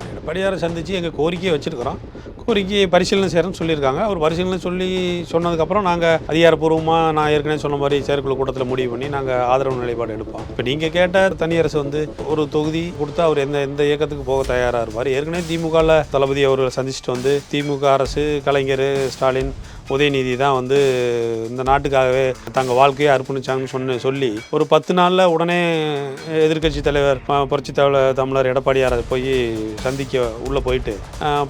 எடப்பாடியாரை சந்தித்து எங்கள் கோரிக்கையை வச்சுருக்கிறோம். கோரிக்கையை பரிசீலனை செய்கிறேன்னு சொல்லியிருக்காங்க. அவர் பரிசீலனை சொன்னதுக்கப்புறம் நாங்கள் அதிகாரப்பூர்வமாக நான் ஏற்கனவே சொன்ன மாதிரி செயற்குழு கூட்டத்தில் முடிவு பண்ணி நாங்கள் ஆதரவு நிலைப்பாடு எடுப்போம். இப்போ நீங்கள் கேட்ட தனியரசு ஒரு தொகுதி கொடுத்தா அவர் எந்த இயக்கத்துக்கு போக தயாராக இருப்பார். ஏற்கனவே திமுகவில் தளபதி அவர்களை சந்திச்சுட்டு திமுக அரசு, கலைஞர், ஸ்டாலின், உதயநிதி தான் இந்த நாட்டுக்காகவே தங்கள் வாழ்க்கையை அர்ப்பணிச்சாங்கன்னு சொல்லி ஒரு 10 நாளில் உடனே எதிர்க்கட்சி தலைவர் புரட்சி தமிழர் எடப்பாடியாரை போய் சந்திக்க உள்ளே போயிட்டு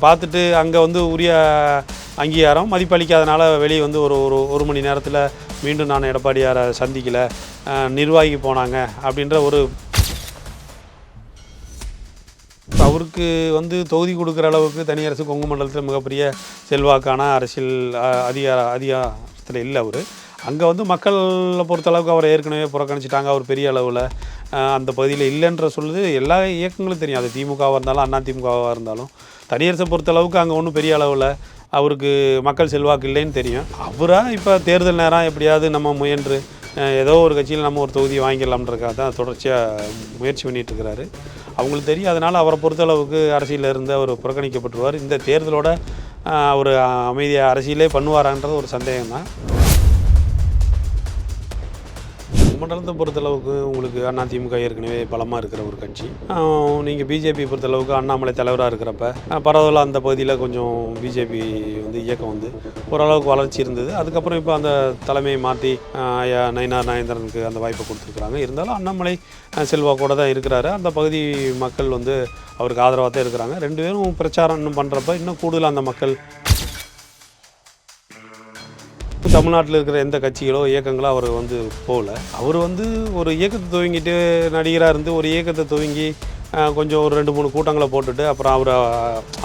பார்த்துட்டு அங்கே உரிய அங்கீகாரம் மதிப்பளிக்காதனால வெளியே ஒரு மணி நேரத்தில் மீண்டும் நான் எடப்பாடியாரை சந்திக்கலை, நிர்வாகி போனாங்க அப்படின்ற ஒரு அவருக்கு தொகுதி கொடுக்குற அளவுக்கு தனியரசு கொங்கு மண்டலத்தில் மிகப்பெரிய செல்வாக்கான அரசியல் அதிகாரத்தில் இல்லை. அவர் அங்கே மக்களை பொறுத்தளவுக்கு அவரை ஏற்கனவே புறக்கணிச்சிட்டாங்க. அவர் பெரிய அளவில் அந்த பகுதியில் இல்லைன்ற சொல்லுது எல்லா இயக்கங்களும் தெரியும். அது திமுகவாக இருந்தாலும் அதிமுகவாக இருந்தாலும் தனியரசை பொறுத்தளவுக்கு அங்கே ஒன்றும் பெரிய அளவில் அவருக்கு மக்கள் செல்வாக்கு இல்லைன்னு தெரியும். அவராக இப்போ தேர்தல் நேரம் எப்படியாவது நம்ம முயன்று ஏதோ ஒரு கட்சியில் நம்ம ஒரு தொகுதி வாங்கிடலாம்ன்றக்காக தான் தொடர்ச்சியாக முயற்சி பண்ணிகிட்ருக்கிறாரு. அவங்களுக்கு தெரியும். அதனால் அவரை பொறுத்தளவுக்கு அரசியலில் இருந்து அவர் புறக்கணிக்கப்பட்டுருவார். இந்த தேர்தலோட அவர் அமைதியாக அரசியலே பண்ணுவாரான்றது ஒரு சந்தேகம் தான். மண்டலத்தை பொறுத்தளவுக்கு உங்களுக்கு அதிமுக ஏற்கனவே பலமாக இருக்கிற ஒரு கட்சி. நீங்கள் பிஜேபி பொறுத்தளவுக்கு அண்ணாமலை தலைவராக இருக்கிறப்ப பரவாயில்ல அந்த பகுதியில் கொஞ்சம் பிஜேபி இயக்கம் ஓரளவுக்கு வளர்ச்சி இருந்தது. அதுக்கப்புறம் இப்போ அந்த தலைமையை மாற்றி நயினார் நாகேந்திரனுக்கு அந்த வாய்ப்பை கொடுத்துருக்குறாங்க. இருந்தாலும் அண்ணாமலை செல்வாக்கோடு தான் இருக்கிறாரு. அந்த பகுதி மக்கள் அவருக்கு ஆதரவாக தான் இருக்கிறாங்க. 2 பேரும் பிரச்சாரம் இன்னும் பண்ணுறப்ப இன்னும் கூடுதலாக அந்த மக்கள் தமிழ்நாட்டில் இருக்கிற எந்த கட்சிகளோ இயக்கங்களோ அவர் போகல. அவர் ஒரு இயக்கத்தை துவங்கிட்டு நடிகராக இருந்து ஒரு இயக்கத்தை துவங்கி கொஞ்சம் ஒரு 2-3 கூட்டங்களை போட்டுட்டு அப்புறம்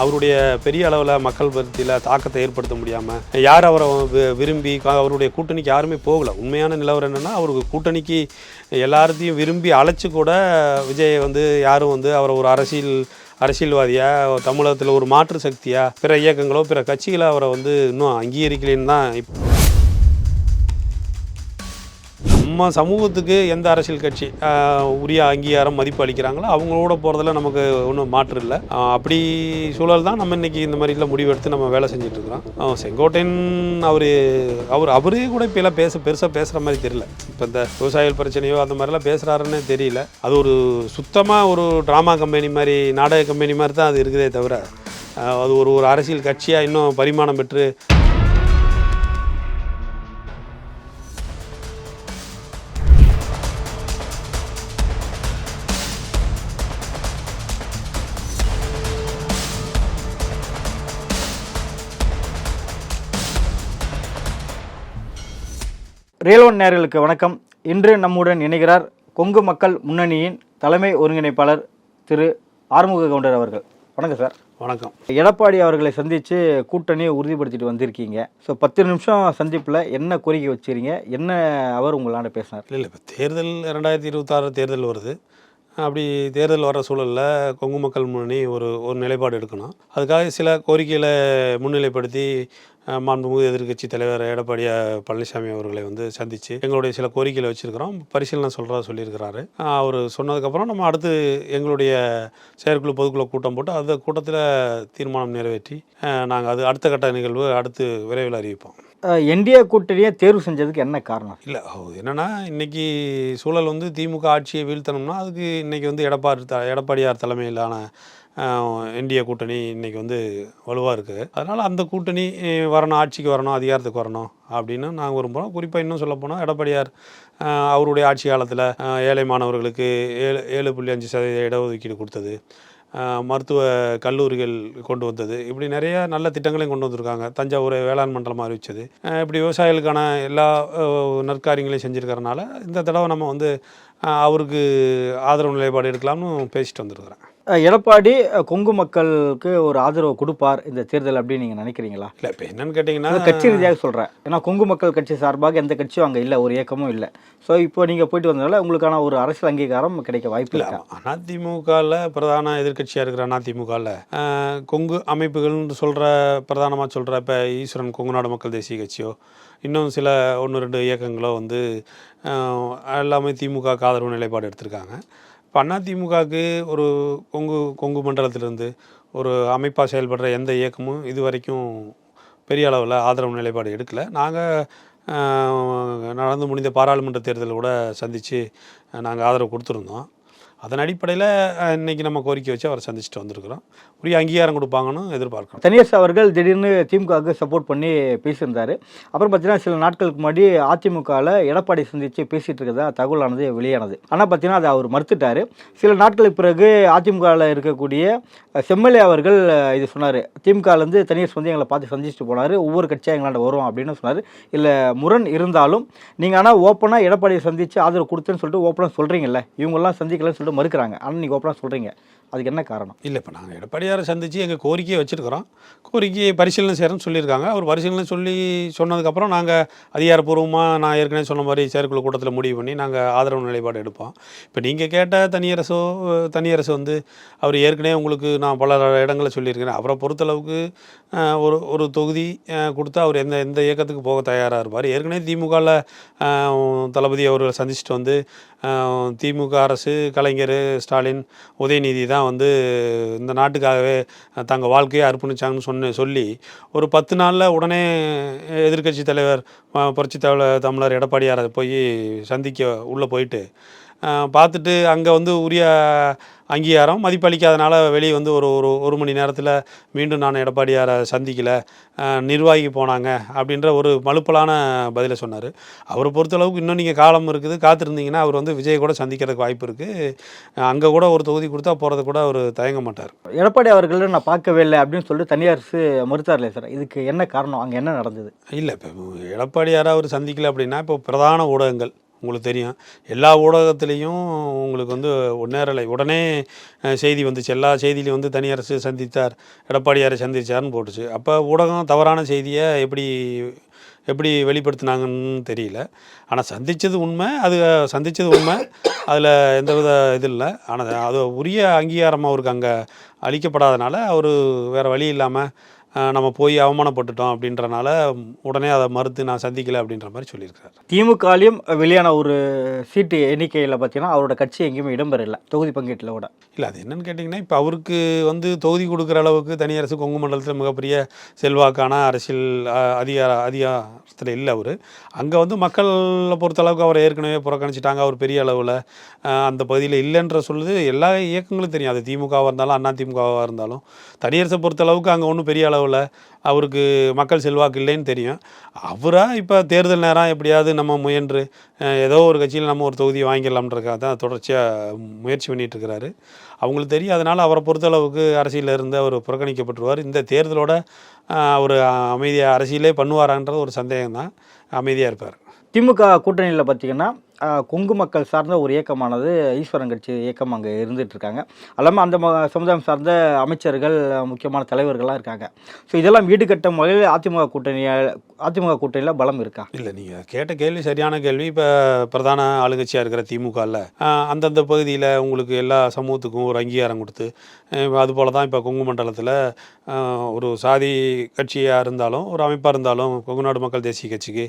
அவருடைய பெரிய அளவில் மக்கள் பற்றியில் தாக்கத்தை ஏற்படுத்த முடியாமல் யார் அவரை விரும்பி அவருடைய கூட்டணிக்கு யாருமே போகலை. உண்மையான நிலவரம் என்னென்னா அவருக்கு கூட்டணிக்கு எல்லாத்தையும் விரும்பி அழைச்சி கூட விஜய் யாரும் அவரை ஒரு அரசியல்வாதியாக தமிழகத்தில் ஒரு மாற்று சக்தியாக பிற இயக்கங்களோ பிற கட்சிகளை அவரை இன்னும் அங்கீகரிக்கலைன்னு தான். நம்ம சமூகத்துக்கு எந்த அரசியல் கட்சி உரிய அங்கீகாரம் மதிப்பு அளிக்கிறாங்களோ அவங்களோட போகிறதுல நமக்கு ஒன்றும் மாற்று இல்லை. அப்படி சூழல் தான் நம்ம இன்றைக்கி இந்த மாதிரிலாம் முடிவெடுத்து நம்ம வேலை செஞ்சிட்ருக்கிறோம். செங்கோட்டையன் அவரே கூட இப்போலாம் பெருசாக பேசுகிற மாதிரி தெரியல. இப்போ இந்த விவசாயிகள் பிரச்சனையோ அந்த மாதிரிலாம் பேசுகிறாருன்னு தெரியல. அது ஒரு சுத்தமாக ஒரு ட்ராமா கம்பெனி மாதிரி, நாடக கம்பெனி மாதிரி தான் அது இருக்குதே தவிர அது ஒரு அரசியல் கட்சியாக இன்னும் பரிமாணம் பெற்று ரியல் ஒன் நேயர்களுக்கு வணக்கம். இன்று நம்முடன் இணைகிறார் கொங்கு மக்கள் முன்னணியின் தலைமை ஒருங்கிணைப்பாளர் திரு ஆறுமுக கவுண்டர் அவர்கள். வணக்கம் சார். வணக்கம். எடப்பாடி அவர்களை சந்தித்து கூட்டணியை உறுதிப்படுத்திட்டு வந்திருக்கீங்க. ஸோ 10 நிமிஷம் சந்திப்பில் என்ன கோரிக்கை வச்சுக்கிறீங்க, என்ன அவர் உங்களாண்ட பேசினார்? இல்லை, இப்போ தேர்தல் 2026 தேர்தல் வருது. அப்படி தேர்தல் வர சூழலில் கொங்கு மக்கள் முன்னணி ஒரு நிலைப்பாடு எடுக்கணும். அதுக்காக சில கோரிக்கைகளை முன்னிலைப்படுத்தி மாண்புமிகு எதிர்க்கட்சி தலைவர் எடப்பாடி பழனிசாமி அவர்களை சந்தித்து எங்களுடைய சில கோரிக்கைகளை வச்சுருக்கிறோம். பரிசீலனை சொல்லியிருக்கிறாரு. அவர் சொன்னதுக்கப்புறம் நம்ம அடுத்து எங்களுடைய செயற்குழு பொதுக்குழு கூட்டம் போட்டு அந்த கூட்டத்தில் தீர்மானம் நிறைவேற்றி நாங்கள் அது அடுத்த கட்ட நிகழ்வு அடுத்து விரைவில் அறிவிப்போம். என்டிஏ கூட்டணியை தேர்வு செஞ்சதுக்கு என்ன காரணம்? இல்லை, என்னென்னா இன்றைக்கி சூழல் திமுக ஆட்சியை வீழ்த்தணும்னா அதுக்கு இன்றைக்கி எடப்பாடியார் தலைமையிலான என்டிஏ கூட்டணி இன்றைக்கி வலுவாக இருக்குது. அதனால் அந்த கூட்டணி வரணும், ஆட்சிக்கு வரணும், அதிகாரத்துக்கு வரணும் அப்படின்னு நாங்கள் விரும்புகிறோம். குறிப்பாக இன்னும் சொல்லப்போனால் எடப்பாடியார் அவருடைய ஆட்சி காலத்தில் ஏழை மாணவர்களுக்கு 7.5% இடஒதுக்கீடு கொடுத்தது, மருத்துவ கல்லூரிகள் கொண்டு வந்தது, இப்படி நிறைய நல்ல திட்டங்களையும் கொண்டு வந்திருக்காங்க. தஞ்சாவூரை வேளாண் மண்டலமாக அறிவித்தது, இப்படி விவசாயிகளுக்கான எல்லா நற்காரியங்களையும் செஞ்சுருக்கிறதுனால இந்த தடவை நம்ம அவருக்கு ஆதரவு நிலைப்பாடு எடுக்கலாம்னு பேசிட்டு வந்துருக்கிறேன். எடப்பாடி கொங்கு மக்களுக்கு ஒரு ஆதரவு கொடுப்பார் இந்த தேர்தல் அப்படின்னு நீங்கள் நினைக்கிறீங்களா? இல்லை, இப்போ என்னன்னு கேட்டிங்கன்னா கட்சி ரீதியாக சொல்கிறேன். ஏன்னா கொங்கு மக்கள் கட்சி சார்பாக எந்த கட்சியும் அங்கே இல்லை, ஒரு இயக்கமும் இல்லை. ஸோ இப்போ நீங்கள் போயிட்டு வந்ததால உங்களுக்கான ஒரு அரசியல் அங்கீகாரம் கிடைக்க வாய்ப்பு இல்லை. அதிமுகவில் பிரதான எதிர்கட்சியாக இருக்கிற அதிமுகவில் கொங்கு அமைப்புகள்னு பிரதானமாக சொல்கிற இப்போ ஈஸ்வரன் கொங்கு நாடு மக்கள் தேசிய கட்சியோ இன்னும் சில 1-2 இயக்கங்களோ எல்லாமே திமுக ஆதரவு நிலைப்பாடு எடுத்திருக்காங்க. இப்போ அதிமுகவுக்கு ஒரு கொங்கு மண்டலத்திலிருந்து ஒரு அமைப்பாக செயல்படுற எந்த இயக்கமும் இது வரைக்கும் பெரிய அளவில் ஆதரவு நிலைப்பாடு எடுக்கலை. நாங்கள் நடந்து முடிந்த பாராளுமன்ற தேர்தலில் கூட சந்தித்து நாங்கள் ஆதரவு கொடுத்துருந்தோம். அதன் அடிப்படையில் இன்றைக்கி நம்ம கோரிக்கை வச்சு அவரை சந்திச்சுட்டு வந்திருக்கிறோம். உரிய அங்கீகாரம் கொடுப்பாங்கன்னு எதிர்பார்க்குறோம். தனியார் அவர்கள் திடீர்னு திமுகவுக்கு சப்போர்ட் பண்ணி பேசியிருந்தார். அப்புறம் பார்த்தீங்கன்னா சில நாட்களுக்கு முன்னாடி அதிமுகவில் எடப்பாடி சந்தித்து பேசிகிட்டு இருக்கிறதா தகவலானது வெளியானது. ஆனால் பார்த்தீங்கன்னா அதை அவர் மறுத்துட்டார். சில நாட்களுக்கு பிறகு அதிமுகவில் இருக்கக்கூடிய செம்மலை அவர்கள் இது சொன்னார். திமுகலேருந்து தனியார் வந்து எங்களை பார்த்து சந்திச்சுட்டு போனார். ஒவ்வொரு கட்சியாக எங்களாண்ட வரும் அப்படின்னு சொன்னார். இல்லை முரண் இருந்தாலும் நீங்கள் ஆனால் ஓப்பனாக எடப்பாடியை சந்தித்து ஆதரவு கொடுத்தேன்னு சொல்லிட்டு ஓப்பனாக சொல்கிறீங்கல்ல, இவங்கெல்லாம் சந்திக்கலன்னு சொல்லிட்டு மறுக்கிறாங்க. ஆனால் நீங்கள் ஓப்பனாக சொல்கிறீங்க, அதுக்கு என்ன காரணம்? இல்லை, இப்போ நாங்கள் எடப்பாடியாரை சந்தித்து எங்கள் கோரிக்கையை வச்சுருக்கிறோம். கோரிக்கையை பரிசீலனை செய்கிறேன்னு சொல்லியிருக்காங்க. அவர் பரிசீலனை சொன்னதுக்கப்புறம் நாங்கள் அதிகாரப்பூர்வமாக நான் ஏற்கனவே சொன்ன மாதிரி செயற்குழு கூட்டத்தில் முடிவு பண்ணி நாங்கள் ஆதரவு நிலைப்பாடு எடுப்போம். இப்போ நீங்கள் கேட்ட தனியரசு வந்து அவர் ஏற்கனவே உங்களுக்கு நான் பல இடங்களில் சொல்லியிருக்கிறேன். அவரை பொறுத்தளவுக்கு ஒரு தொகுதி கொடுத்தா அவர் எந்த இயக்கத்துக்கு போக தயாராக இருப்பார். ஏற்கனவே திமுகவில் தளபதி அவர்களை சந்திச்சுட்டு வந்து திமுக அரசு, கலைஞர், ஸ்டாலின், உதயநிதி தான் வந்து இந்த நாட்டுக்காகவே தங்கள் வாழ்க்கையை அர்ப்பணிச்சாங்கன்னு சொல்லி ஒரு 10 நாளில் உடனே எதிர்க்கட்சி தலைவர் புரட்சி தமிழர் எடப்பாடியாரை போய் சந்திக்க உள்ளே போயிட்டு பார்த்துட்டு அங்கே வந்து உரிய அங்கீகாரம் மதிப்பளிக்காதனால வெளியே வந்து ஒரு மணி நேரத்தில் மீண்டும் நான் எடப்பாடியாரை சந்திக்கலை, நிர்வாகி போனாங்க அப்படின்ற ஒரு மலுப்பலான பதிலை சொன்னார். அவரை பொறுத்தளவுக்கு இன்னும் நீங்கள் காலம் இருக்குது, காத்திருந்தீங்கன்னா அவர் வந்து விஜய் கூட சந்திக்கிறதுக்கு வாய்ப்பு இருக்குது. அங்கே கூட ஒரு தொகுதி கொடுத்தா போகிறது கூட அவர் தயங்க மாட்டார். எடப்பாடி அவர்களை நான் பார்க்கவே இல்லை அப்படின்னு சொல்லிட்டு தனியார் மறுத்தார் இல்லையா சார்? இதுக்கு என்ன காரணம்? அங்கே என்ன நடந்தது? இல்லை, இப்போ எடப்பாடியாரை அவர் சந்திக்கலை அப்படின்னா இப்போ பிரதான ஊடகங்கள் உங்களுக்கு தெரியும், எல்லா ஊடகத்துலேயும் உங்களுக்கு வந்து நேரலை உடனே செய்தி வந்துச்சு. எல்லா செய்தியிலையும் வந்து தனியரசு சந்தித்தார், எடப்பாடியாரை சந்தித்தார்னு போட்டுச்சு. அப்போ ஊடகம் தவறான செய்தியை எப்படி வெளிப்படுத்தினாங்கன்னு தெரியல. ஆனால் சந்தித்தது உண்மை, அதில் எந்தவித இது இல்லை. ஆனால் அது உரிய அங்கீகாரம் அவருக்கு அங்கே அளிக்கப்படாதனால அவர் வேறு வழி இல்லாமல் நம்ம போய் அவமானப்பட்டுட்டோம் அப்படின்றனால உடனே அதை மறுத்து நான் சந்திக்கலை அப்படின்ற மாதிரி சொல்லியிருக்காரு. திமுகலையும் வெளியான ஒரு சீட்டு எண்ணிக்கையில் பார்த்தீங்கன்னா அவரோட கட்சி எங்கேயுமே இடம்பெறலை, தொகுதி பங்கீட்டில் கூட. இல்லை, அது என்னென்னு கேட்டிங்கன்னா இப்போ அவருக்கு வந்து தொகுதி கொடுக்குற அளவுக்கு தனியரசு கொங்கு மண்டலத்தில் மிகப்பெரிய செல்வாக்கான அரசியல் அதிகாரத்தில் இல்லை. அவர் அங்கே வந்து மக்களை பொறுத்தளவுக்கு அவரை ஏற்கனவே புறக்கணிச்சிட்டாங்க. அவர் பெரிய அளவில் அந்த பகுதியில் இல்லைன்ற சொல்லுது எல்லா இயக்கங்களும் தெரியும். அது திமுகவாக இருந்தாலும் அண்ணா திமுகவாக இருந்தாலும் தனியரசை பொறுத்தளவுக்கு அங்கே ஒன்றும் பெரிய அளவில் அவருக்கு மக்கள் செல்வாக்கு இல்லைன்னு தெரியும். அவராக இப்போ தேர்தல் நேரம் எப்படியாவது நம்ம முயன்று ஏதோ ஒரு கட்சியில் நம்ம ஒரு தொகுதியை வாங்கிடலாம்ன்றக்காக தான் தொடர்ச்சியாக முயற்சி பண்ணிகிட்ருக்கிறாரு. அவங்களுக்கு தெரியும். அதனால் அவரை பொறுத்தளவுக்கு அரசியலில் இருந்து அவர் புறக்கணிக்கப்பட்டுருவார். இந்த தேர்தலோட அவர் அமைதியாக அரசியலே பண்ணுவாரான்றது ஒரு சந்தேகம் தான். அமைதியாக இருப்பார். திமுக கூட்டணியில் பார்த்திங்கன்னா கொங்கு மக்கள் சார்ந்த ஒரு இயக்கமானது ஈஸ்வரன் கட்சி இயக்கம் அங்கே இருந்துகிட்ருக்காங்க. அல்லாமல் அந்த சமுதாயம் சார்ந்த அமைச்சர்கள், முக்கியமான தலைவர்கள்லாம் இருக்காங்க. ஸோ இதெல்லாம் ஈடுகட்டும் வகையில் அதிமுக கூட்டணியில் பலம் இருக்கா? இல்லை, நீங்கள் கேட்ட கேள்வி சரியான கேள்வி. இப்போ பிரதான ஆளுங்கட்சியாக இருக்கிற திமுகவில் அந்தந்த பகுதியில் உங்களுக்கு எல்லா சமூகத்துக்கும் ஒரு அங்கீகாரம் கொடுத்து, அதுபோல் தான் இப்போ கொங்கு மண்டலத்தில் ஒரு சாதி கட்சியாக இருந்தாலும் ஒரு அமைப்பாக இருந்தாலும் கொங்குநாடு மக்கள் தேசிய கட்சிக்கு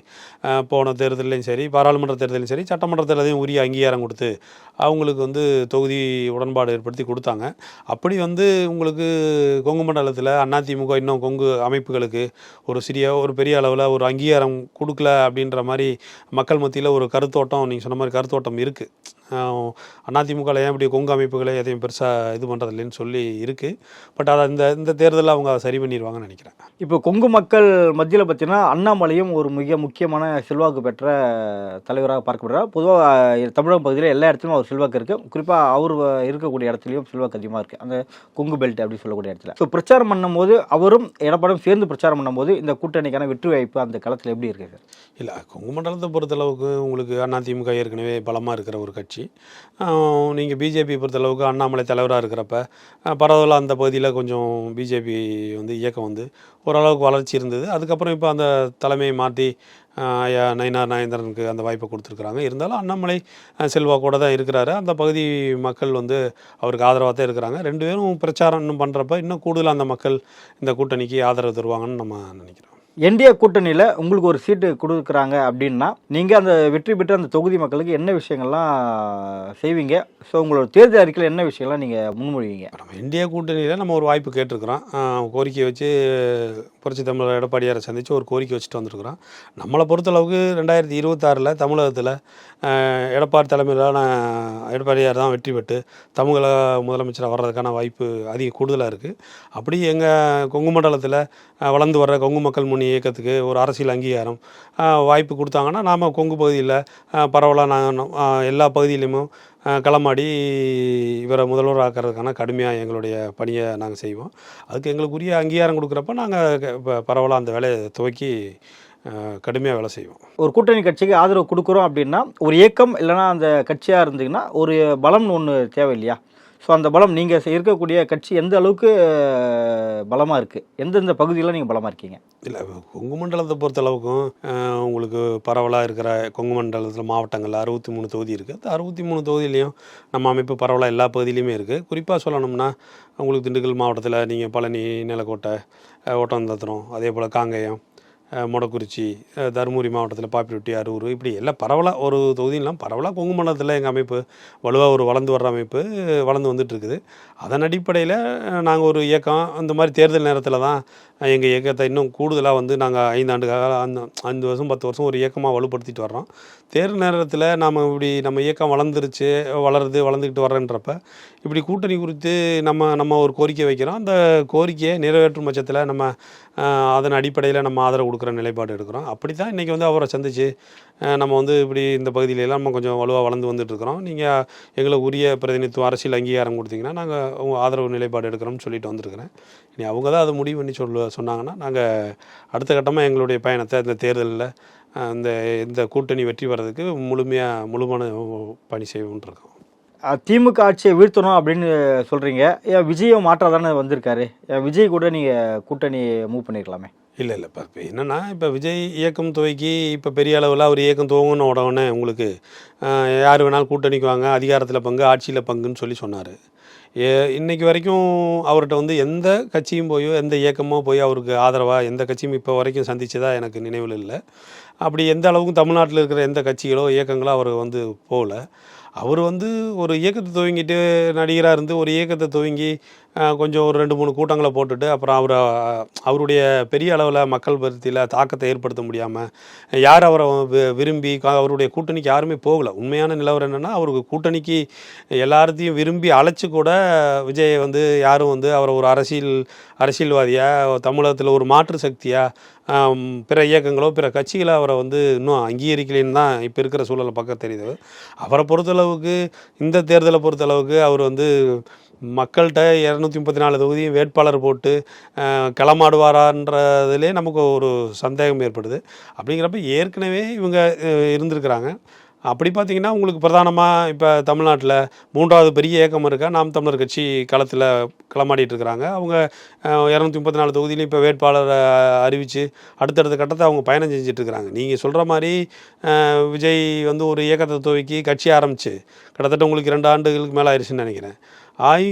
போன தேர்தலையும் சரி, பாராளுமன்ற தேர்தலையும் சரி, சட்டமன்ற தேர்தலையும் உரிய அங்கீகாரம் கொடுத்து அவங்களுக்கு வந்து தொகுதி உடன்பாடு ஏற்படுத்தி கொடுத்தாங்க. அப்படி வந்து உங்களுக்கு கொங்கு மண்டலத்தில் அதிமுக இன்னும் கொங்கு அமைப்புகளுக்கு ஒரு பெரிய அளவில் ஒரு அங்கீகாரம் கொடுக்கல அப்படின்ற மாதிரி மக்கள் மத்தியில் ஒரு கருத்தோட்டம், நீங்கள் சொன்ன மாதிரி கருத்தோட்டம் இருக்குது. அதிமுகவில் ஏன் இப்படி கொங்கு அமைப்புகளை எதையும் பெருசாக இது பண்ணுறதில்லைன்னு சொல்லி இருக்குது. பட் அதை இந்த தேர்தலில் அவங்க சரி பண்ணிடுவாங்கன்னு நினைக்கிறேன். இப்போ கொங்கு மக்கள் மத்தியில் பார்த்தீங்கன்னா அண்ணாமலையும் ஒரு மிக முக்கியமான செல்வாக்கு பெற்ற தலைவராக பார்க்கப்படுறார். பொதுவாக தமிழக பகுதியில் எல்லா இடத்துலையும் அவர் செல்வாக்கு இருக்குது. குறிப்பாக அவர் இருக்கக்கூடிய இடத்துலையும் செல்வாக்கு அதிகமாக இருக்குது, அந்த கொங்கு பெல்ட் அப்படின்னு சொல்லக்கூடிய இடத்துல. ஸோ பிரச்சாரம் பண்ணும்போது அவரும் எடப்பாடியும் சேர்ந்து பிரச்சாரம் பண்ணும்போது இந்த கூட்டணிக்கான வெற்றி வாய்ப்பு அந்த களத்தில் எப்படி இருக்குது சார்? இல்லை, கொங்கு மண்டலத்தை பொறுத்தளவுக்கு உங்களுக்கு அதிமுக ஏற்கனவே பலமாக இருக்கிற ஒரு கட்சி. நீங்கள் பிஜேபி பொறுத்தளவுக்கு அண்ணாமலை தலைவராக இருக்கிறப்ப பரவாயில்ல, அந்த பகுதியில் கொஞ்சம் பிஜேபி வந்து இயக்கம் வந்து ஓரளவுக்கு வளர்ச்சி இருந்தது. அதுக்கப்புறம் இப்போ அந்த தலைமையை மாற்றி நயினார் நாகேந்திரனுக்கு அந்த வாய்ப்பை கொடுத்துருக்குறாங்க. இருந்தாலும் அண்ணாமலை செல்வாக்கோடு தான் இருக்கிறாரு. அந்த பகுதி மக்கள் வந்து அவருக்கு ஆதரவாக தான் இருக்கிறாங்க. 2 பேரும் பிரச்சாரம் இன்னும் பண்ணுறப்ப இன்னும் கூடுதலாக அந்த மக்கள் இந்த கூட்டணிக்கு ஆதரவு தருவாங்கன்னு நம்ம நினைக்கிறோம். என்டிஏ கூட்டணியில் உங்களுக்கு ஒரு சீட்டு கொடுக்குறாங்க அப்படின்னா நீங்கள் அந்த வெற்றி பெற்ற அந்த தொகுதி மக்களுக்கு என்ன விஷயங்கள்லாம் செய்வீங்க? ஸோ உங்களோட தேர்தல் அறிக்கையில் என்ன விஷயம்லாம் நீங்கள் முன்மொழிவீங்க? நம்ம இந்தியா கூட்டணியில் நம்ம ஒரு வாய்ப்பு கேட்டிருக்கிறோம். கோரிக்கை வச்சு புரட்சி தமிழர் எடப்பாடியாரை சந்தித்து ஒரு கோரிக்கை வச்சுட்டு வந்திருக்கிறோம். நம்மளை பொறுத்தளவுக்கு 2026 தமிழகத்தில் எடப்பாடி தலைமையிலான எடப்பாடியார் தான் வெற்றி பெற்று தமிழக முதலமைச்சராக வர்றதுக்கான வாய்ப்பு கூடுதலாக இருக்குது. அப்படி எங்கள் கொங்கு மண்டலத்தில் வளர்ந்து வர்ற கொங்கு மக்கள் முன்னணி இயக்கத்துக்கு ஒரு அரசியல் அங்கீகாரம் வாய்ப்பு கொடுத்தாங்கன்னா நாம் கொங்கு பகுதியில் பரவலாக நாங்கள் எல்லா பகுதியிலையுமே களமாடி இவரை முதல்வர் ஆக்கிறதுக்கான கடுமையாக எங்களுடைய பணியை நாங்கள் செய்வோம். அதுக்கு எங்களுக்கு உரிய அங்கீகாரம் கொடுக்குறப்ப நாங்கள் இப்போ பரவலாக அந்த வேலையை துவக்கி கடுமையாக வேலை செய்வோம். ஒரு கூட்டணி கட்சிக்கு ஆதரவு கொடுக்குறோம் அப்படின்னா ஒரு இயக்கம் இல்லைனா அந்த கட்சியாக இருந்தீங்கன்னா ஒரு பலம்னு ஒன்று தேவை இல்லையா? ஸோ அந்த பலம் நீங்கள் இருக்கக்கூடிய கட்சி எந்த அளவுக்கு பலமாக இருக்குது, எந்தெந்த பகுதியில் நீங்கள் பலமாக இருக்கீங்க? இல்லை, கொங்கு மண்டலத்தை பொறுத்தளவுக்கும் உங்களுக்கு பரவலாக இருக்கிற கொங்கு மண்டலத்தில் மாவட்டங்களில் 63 தொகுதி இருக்குது. அந்த 63 தொகுதியிலையும் நம்ம அமைப்பு பரவலாக எல்லா பகுதியிலையுமே இருக்குது. குறிப்பாக சொல்லணும்னா உங்களுக்கு திண்டுக்கல் மாவட்டத்தில் நீங்கள் பழனி, நிலக்கோட்டை, ஒட்டந்தத்திரம், அதே போல் காங்கேயம், மொடக்குறிச்சி, தருமபுரி மாவட்டத்தில் பாப்பிரெட்டி, அரூர், இப்படி எல்லாம் பரவலாக ஒரு தொகுதியெலாம் பரவலாக கொங்கு மண்டலத்தில் எங்கள் அமைப்பு வலுவாக ஒரு வளர்ந்து வர்ற அமைப்பு வளர்ந்து வந்துட்டுருக்குது. அதன் அடிப்படையில் நாங்கள் ஒரு இயக்கம் அந்த மாதிரி தேர்தல் நேரத்தில் தான் எங்கள் இயக்கத்தை இன்னும் கூடுதலாக வந்து நாங்கள் 5 ஆண்டு காலம் 5 வருஷம் 10 வருஷம் ஒரு இயக்கமாக வலுப்படுத்திட்டு வர்றோம். தேர்தல் நேரத்தில் நாம் இப்படி நம்ம இயக்கம் வளர்ந்துக்கிட்டு வர்றன்றப்ப இப்படி கூட்டணி குறித்து நம்ம ஒரு கோரிக்கை வைக்கிறோம். அந்த கோரிக்கையை நிறைவேற்றும் பட்சத்தில் நம்ம அதன் அடிப்படையில் நம்ம ஆதரவு கொடுக்குற நிலைப்பாடு எடுக்கிறோம். அப்படி தான் இன்றைக்கி வந்து அவரை சந்தித்து நம்ம வந்து இப்படி இந்த பகுதியிலலாம் நம்ம கொஞ்சம் வலுவாக வளர்ந்து வந்துட்டுருக்குறோம். நீங்கள் எங்களுக்கு உரிய பிரதிநிதித்துவம் அரசியல் அங்கீகாரம் கொடுத்தீங்கன்னா நாங்கள் உங்கள் ஆதரவு நிலைப்பாடு எடுக்கிறோம்னு சொல்லிட்டு வந்திருக்கிறேன். இனி அவங்க தான் அதை முடிவு பண்ணி சொன்னாங்கன்னா நாங்கள் அடுத்த கட்டமாக எங்களுடைய பயணத்தை இந்த தேர்தலில் இந்த கூட்டணி வெற்றி பெறதுக்கு முழுமான பணி செய்வோன்ருக்கோம். திமுக ஆட்சியை வீழ்த்தணும் அப்படின்னு சொல்கிறீங்க. ஏன் விஜயை மாற்றாக தானே வந்திருக்காரு? விஜய் கூட நீங்கள் கூட்டணி மூவ் பண்ணியிருக்கலாமே? இல்லை இப்போ என்னென்னா இப்போ விஜய் இயக்கம் துவக்கி இப்போ பெரிய அளவில் அவர் இயக்கம் துவங்கின உடனே உங்களுக்கு யார் வேணாலும் கூட்டணிக்கு வாங்க, அதிகாரத்தில் பங்கு, ஆட்சியில் பங்குன்னு சொன்னார். இன்றைக்கி வரைக்கும் அவர்கிட்ட வந்து எந்த கட்சியும் போயோ எந்த இயக்கமோ போய் அவருக்கு ஆதரவாக எந்த கட்சியும் இப்போ வரைக்கும் சந்தித்ததாக எனக்கு நினைவில் இல்லை. அப்படி எந்த அளவுக்கும் தமிழ்நாட்டில் இருக்கிற எந்த கட்சிகளோ இயக்கங்களோ அவர் வந்து போகல. அவர் வந்து ஒரு இயக்கத்தை துவங்கிட்டு நடிகராக இருந்து ஒரு இயக்கத்தை துவங்கி கொஞ்சம் ஒரு 2-3 கூட்டங்களை போட்டுட்டு அப்புறம் அவருடைய பெரிய அளவில் மக்கள் பருத்தியில் தாக்கத்தை ஏற்படுத்த முடியாமல் யார் அவரை விரும்பி அவருடைய கூட்டணிக்கு யாருமே போகலை. உண்மையான நிலவரம் என்னென்னா அவருக்கு கூட்டணிக்கு எல்லாத்தையும் விரும்பி அழைச்சி கூட விஜயை வந்து யாரும் வந்து அவரை ஒரு அரசியல்வாதியாக தமிழகத்தில் ஒரு மாற்று சக்தியாக பிற இயக்கங்களோ பிற கட்சிகளை அவரை வந்து இன்னும் அங்கீகரிக்கலைன்னு தான் இப்போ இருக்கிற சூழலை பார்க்க தெரியுது. அவரை பொறுத்தளவுக்கு இந்த தேர்தலை பொறுத்தளவுக்கு அவர் வந்து மக்கள்கிட்ட 234 தொகுதியும் வேட்பாளர் போட்டு களமாடுவாரான்றதுலே நமக்கு ஒரு சந்தேகம் ஏற்படுது. அப்படிங்கிறப்ப ஏற்கனவே இவங்க இருந்திருக்கிறாங்க. அப்படி பார்த்திங்கன்னா உங்களுக்கு பிரதானமாக இப்போ தமிழ்நாட்டில் 3வது பெரிய இயக்கம் இருக்கா நாம் தமிழர் கட்சி களமாடிட்டு இருக்கிறாங்க. அவங்க 234 தொகுதியிலையும் இப்போ வேட்பாளரை அறிவித்து அடுத்தடுத்த கட்டத்தை அவங்க பயணம் செஞ்சிட்ருக்கிறாங்க. நீங்கள் சொல்கிற மாதிரி விஜய் வந்து ஒரு இயக்கத்தை துவக்கி கட்சி ஆரம்பித்து கிட்டத்தட்ட உங்களுக்கு 2 ஆண்டுகளுக்கு மேலே ஆயிடுச்சுன்னு நினைக்கிறேன்.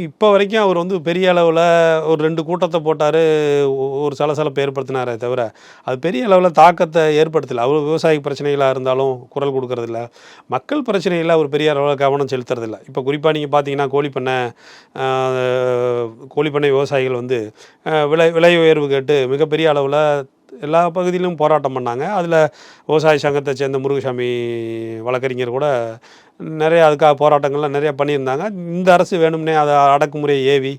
இப்போ வரைக்கும் அவர் வந்து பெரிய அளவில் ஒரு 2 கூட்டத்தை போட்டார், ஒரு சலசலப்பை ஏற்படுத்தினாரே தவிர அது பெரிய அளவில் தாக்கத்தை ஏற்படுத்தலை. அவர் விவசாய பிரச்சனைகளாக இருந்தாலும் குரல் கொடுக்கறதில்ல, மக்கள் பிரச்சனைகளில் அவர் பெரிய அளவில் கவனம் செலுத்துறதில்ல. இப்போ குறிப்பாக நீங்கள் பார்த்தீங்கன்னா கோழிப்பண்ணை விவசாயிகள் வந்து விலை உயர்வு கேட்டு மிகப்பெரிய அளவில் எல்லா பகுதியிலும் போராட்டம் பண்ணாங்க. அதில் விவசாய சங்கத்தை சேர்ந்த முருகசாமி வழக்கறிஞர் கூட நிறைய அதுக்காக போராட்டங்கள்லாம் நிறையா பண்ணியிருந்தாங்க. இந்த அரசு வேணும்னே அதை அடக்குமுறையை ஏவி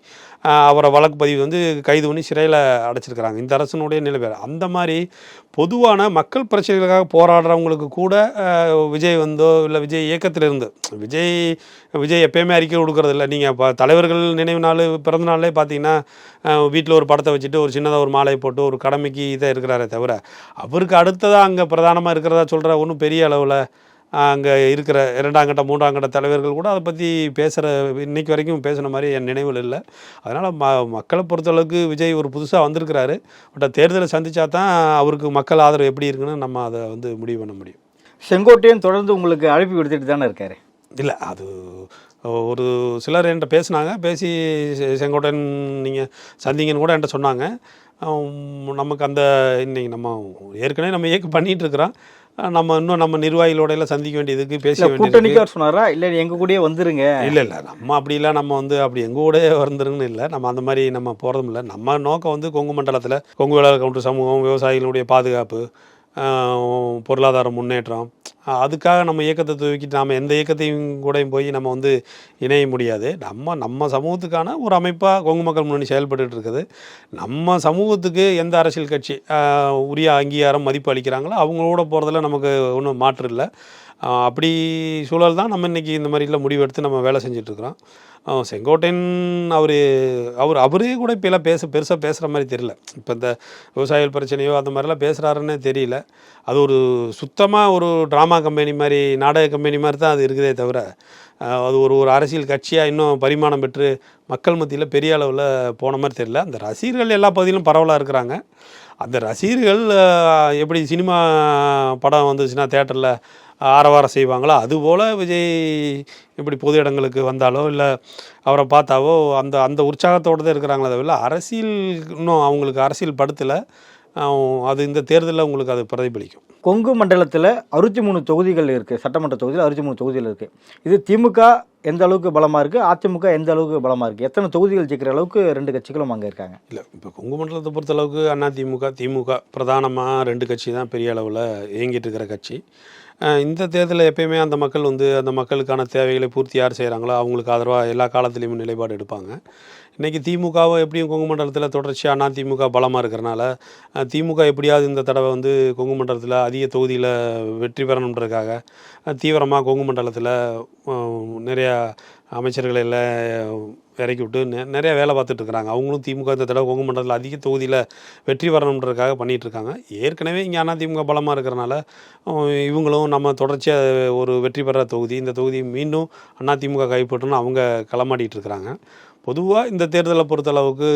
அவரை வழக்கு பதிவு வந்து கைது பண்ணி சிறையில் அடைச்சிருக்கிறாங்க. இந்த அரசனுடைய நிலை வேறு. அந்த மாதிரி பொதுவான மக்கள் பிரச்சனைகளுக்காக போராடுறவங்களுக்கு கூட விஜய் வந்தோ இல்லை விஜய் இயக்கத்தில் இருந்து விஜய் எப்பயுமே அறிக்கை கொடுக்கறதில்ல. நீங்கள் இப்போ தலைவர்கள் நினைவு நாள் பிறந்த நாள்லே பார்த்தீங்கன்னா வீட்டில் ஒரு படத்தை வச்சுட்டு ஒரு சின்னதாக ஒரு மாலையை போட்டு ஒரு கடமைக்கு இதை இருக்கிறாரே தவிர அவருக்கு அடுத்ததாக அங்கே பிரதானமாக இருக்கிறதா சொல்கிற ஒன்றும் பெரிய அளவில் அங்கே இருக்கிற 2ஆம் கட்ட 3ஆம் கட்ட தலைவர்கள் கூட அதை பற்றி இன்றைக்கி வரைக்கும் பேசுன மாதிரி என் நினைவில் இல்லை. அதனால் மக்களை பொறுத்தளவுக்கு விஜய் ஒரு புதுசாக வந்திருக்கிறாரு. பட் தேர்தலை சந்தித்தா தான் அவருக்கு மக்கள் ஆதரவு எப்படி இருக்குன்னு நம்ம அதை வந்து முடிவு பண்ண முடியும். செங்கோட்டையன் தொடர்ந்து உங்களுக்கு அழைப்பு விடுத்துட்டு தானே இருக்காரு? இல்லை, அது ஒரு சிலர் என்கிட்ட பேசினாங்க, பேசி செங்கோட்டையன் நீங்கள் சந்திங்கன்னு கூட என்கிட்ட சொன்னாங்க. நமக்கு அந்த இன்னைக்கு நம்ம ஏற்கனவே நம்ம இயக்கம் பண்ணிகிட்ருக்குறோம், நம்ம இன்னும் நம்ம நிர்வாகிகளோடையெல்லாம் சந்திக்க வேண்டியதுக்கு பேச வேண்டியது. கூட்டணிக்கு அவர் சொன்னாரா இல்லை எங்கள் கூடயே வந்துருங்க? இல்லை நம்ம அப்படிலாம் நம்ம அப்படி எங்கள் கூடயே வந்துருங்கன்னு இல்லை, நம்ம அந்த மாதிரி நம்ம போகிறதும் இல்லை. நம்ம நோக்கம் கொங்கு மண்டலத்தில் கொங்கு வேளாளர் கவுண்டர் சமூகம், விவசாயிகளுடைய பாதுகாப்பு, பொருளாதார முன்னேற்றம், அதுக்காக நம்ம இயக்கத்தை தூக்கிட்டு நாம் எந்த இயக்கத்தையும் கூடயும் போய் நம்ம இணைய முடியாது. நம்ம சமூகத்துக்கான ஒரு அமைப்பாக கொங்கு மக்கள் முன்னணி செயல்பட்டு இருக்குது. நம்ம சமூகத்துக்கு எந்த அரசியல் கட்சி உரிய அங்கீகாரம் மதிப்பு அளிக்கிறாங்களோ அவங்களோட போகிறதுல நமக்கு ஒன்றும் மாற்று இல்லை. அப்படி சூழல் தான் நம்ம இன்றைக்கி இந்த மாதிரிலாம் முடிவெடுத்து நம்ம வேலை செஞ்சிட்ருக்குறோம். செங்கோட்டையன் அவரே கூட இப்போலாம் பெருசாக பேசுகிற மாதிரி தெரியல. இப்போ இந்த விவசாயிகள் பிரச்சனையோ அந்த மாதிரிலாம் பேசுகிறாருன்னே தெரியல. அது ஒரு சுத்தமாக ஒரு ட்ராமா கம்பெனி மாதிரி, நாடக கம்பெனி மாதிரி தான் அது இருக்குதே தவிர, அது ஒரு அரசியல் கட்சியாக இன்னும் பரிமாணம் பெற்று மக்கள் மத்தியில் பெரிய அளவில் போன மாதிரி தெரியல. அந்த ரசிகர்கள் எல்லா பகுதியிலும் பரவலாக இருக்கிறாங்க. அந்த ரசிகர்கள் எப்படி சினிமா படம் வந்துச்சுன்னா தேட்டரில் ஆரவாரம் செய்வாங்களோ, அதுபோல் விஜய் இப்படி பொது இடங்களுக்கு வந்தாலோ இல்லை அவரை பார்த்தாவோ அந்த உற்சாகத்தோடு தான் இருக்கிறாங்களே தவிர அரசியல் இன்னும் அவங்களுக்கு அரசியல் படுத்தலை. அது இந்த தேர்தலில் உங்களுக்கு அது பிரதிபலிக்கும். கொங்கு மண்டலத்தில் 63 தொகுதிகள் இருக்குது, சட்டமன்ற தொகுதியில் 63 தொகுதிகள் இருக்குது. இது திமுக எந்த அளவுக்கு பலமாக இருக்குது, அதிமுக எந்த அளவுக்கு பலமாக இருக்குது, எத்தனை தொகுதிகள் ஜெயிக்கிற அளவுக்கு 2 கட்சிகளும் அங்கே இருக்காங்க? இல்லை, இப்போ கொங்கு மண்டலத்தை பொறுத்தளவுக்கு அதிமுக திமுக பிரதானமாக 2 கட்சி தான் பெரிய அளவில் இயங்கிட்டு இருக்கிற கட்சி. இந்த தேர்தலில் எப்பயுமே அந்த மக்கள் அந்த மக்களுக்கான தேவைகளை பூர்த்தி யார் செய்கிறாங்களோ அவங்களுக்கு ஆதரவாக எல்லா காலத்துலேயும் நிலைப்பாடு எடுப்பாங்க. இன்றைக்கி திமுகவை எப்படியும் கொங்கு மண்டலத்தில் தொடர்ச்சியாக அதிமுக பலமாக இருக்கிறனால திமுக எப்படியாவது இந்த தடவை கொங்கு மண்டலத்தில் அதிக தொகுதியில் வெற்றி பெறணுன்றதுக்காக தீவிரமாக கொங்கு மண்டலத்தில் நிறையா அமைச்சர்களை எல்லாம் இறக்கி விட்டு நிறையா வேலை பார்த்துட்ருக்குறாங்க. அவங்களும் திமுக இந்த தடவை கொங்கு மண்டலத்தில் அதிக தொகுதியில் வெற்றி பெறணுன்றதுக்காக பண்ணிகிட்ருக்காங்க. ஏற்கனவே இங்கே அதிமுக பலமாக இருக்கிறனால இவங்களும் நம்ம தொடர்ச்சியாக ஒரு வெற்றி பெற தொகுதி, இந்த தொகுதி மீண்டும் அதிமுக கைப்பற்றணும்னு அவங்க களமாடிட்டு இருக்கிறாங்க. பொதுவாக இந்த தேர்தலை பொறுத்தளவுக்கு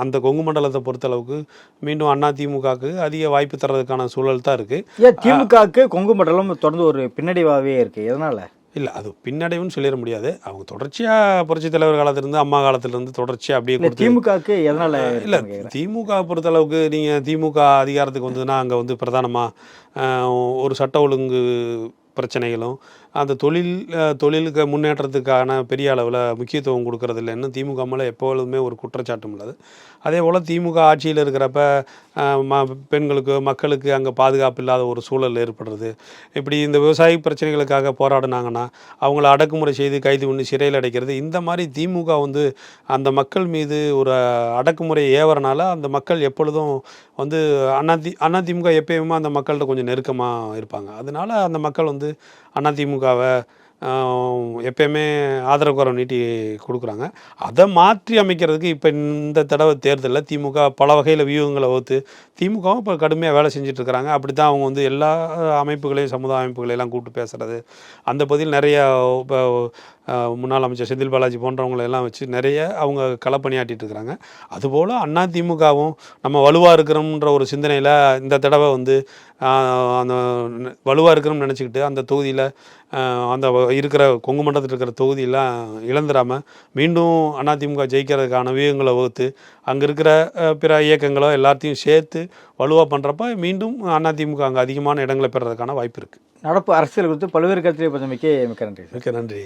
அந்த கொங்கு மண்டலத்தை பொறுத்தளவுக்கு மீண்டும் அதிமுகவுக்கு அதிக வாய்ப்பு தர்றதுக்கான சூழல் தான் இருக்குது. ஏன் திமுகவுக்கு கொங்கு மண்டலம் தொடர்ந்து ஒரு பின்னடைவாகவே இருக்குது, எதனால்? இல்லை, அது பின்னடைவுன்னு சொல்லிட முடியாது. அவங்க தொடர்ச்சியாக புரட்சித் தலைவர் காலத்திலேருந்து அம்மா காலத்திலேருந்து தொடர்ச்சியாக அப்படியே திமுகவுக்கு எதனால்? இல்லை, திமுக பொறுத்தளவுக்கு நீங்கள் திமுக அதிகாரத்துக்கு வந்ததுன்னா அங்கே பிரதானமாக ஒரு சட்ட ஒழுங்கு பிரச்சனைகளும் அந்த தொழிலுக்கு முன்னேற்றத்துக்கான பெரிய அளவில் முக்கியத்துவம் கொடுக்கறதில்ல. இன்னும் திமுக மேலே எப்பொழுதுமே ஒரு குற்றச்சாட்டும் உள்ளது. அதே போல் திமுக ஆட்சியில் இருக்கிறப்ப பெண்களுக்கு மக்களுக்கு அங்கே பாதுகாப்பு இல்லாத ஒரு சூழல் ஏற்படுறது. இப்படி இந்த விவசாய பிரச்சனைகளுக்காக போராடினாங்கன்னா அவங்கள அடக்குமுறை செய்து கைது பண்ணி சிறையில் அடைக்கிறது. இந்த மாதிரி திமுக அந்த மக்கள் மீது ஒரு அடக்குமுறை ஏவறனால அந்த மக்கள் எப்பொழுதும் அதிமுக எப்பயுமே அந்த மக்கள்கிட்ட கொஞ்சம் நெருக்கமாக இருப்பாங்க. அதனால அந்த மக்கள் அதிமுகவை எப்பயுமே ஆதரவு குரல் நீட்டி கொடுக்குறாங்க. அதை மாற்றி அமைக்கிறதுக்கு இப்போ இந்த தடவை தேர்தலில் திமுக பல வகையில் வியூகங்களை வகுத்து திமுகவும் இப்போ கடுமையாக வேலை செஞ்சிட்ருக்கிறாங்க. அப்படி தான் அவங்க எல்லா அமைப்புகளையும் சமுதாய அமைப்புகளையெல்லாம் கூப்பிட்டு பேசுகிறது. அந்த பகுதியில் நிறையா இப்போ முன்னாள் அமைச்சர் செந்தில் பாலாஜி போன்றவங்களெல்லாம் வச்சு நிறைய அவங்க களப்பணியாற்றிட்டு இருக்கிறாங்க. அதுபோல் அதிமுகவும் நம்ம வலுவாக இருக்கிறோம்ன்ற ஒரு சிந்தனையில் இந்த தடவை அந்த வலுவாக இருக்கிறோம்னு நினச்சிக்கிட்டு அந்த தொகுதியில் அந்த இருக்கிற கொங்கு மண்டலத்தில் இருக்கிற தொகுதியெல்லாம் இழந்துடாமல் மீண்டும் அதிமுக ஜெயிக்கிறதுக்கான வியூகங்களை வகுத்து அங்கே இருக்கிற பிற இயக்கங்களோ எல்லாத்தையும் சேர்த்து வலுவாக பண்ணுறப்ப மீண்டும் அதிமுக அங்கே அதிகமான இடங்களை பெறதுக்கான வாய்ப்பு இருக்குது. நடப்பு அரசியல் குறித்து பல்வேறு கருத்துக்களை பற்றி மிக்க நன்றி. மிக்க நன்றி.